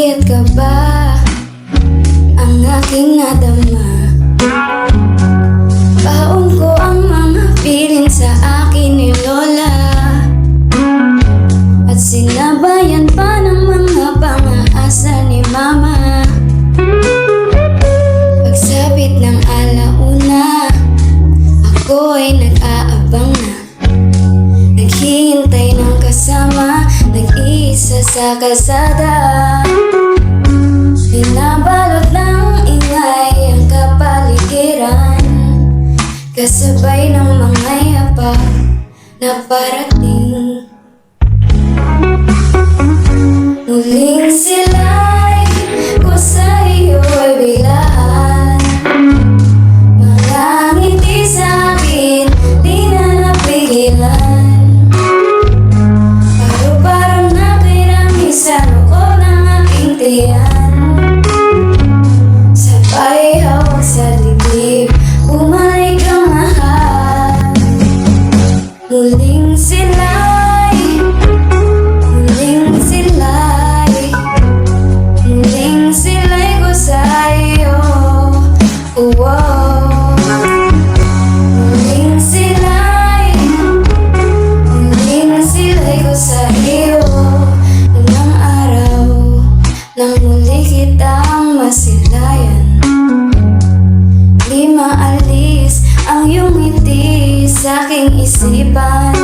Bakit ka ba ang aking nadama? Baon ko ang mga piling sa akin ni Lola, at sinabayan pa ng mga pang-aasa ni Mama. Pagsapit ng alauna, ako ay nag-aabang na, naghihintay ng kasama, nag-iisa sa kalsada. Binabalot ng ingay ang kapaligiran, kasabay ng mga yapak na parating. Muling sila'y ko sa iyo'y biglaan, mga ngiti sa'kin di na napigilan. Paru-paro na kirami sa loob ng aking tiyan, sabay hawak sa dibdib, bumalik ang mahal. Muling sila'y ko sa iyo. Muling sila'y ko sa iyo. Unang araw nang muli kitang masilayan, di maalis ang iyong ngiti sa aking isipan.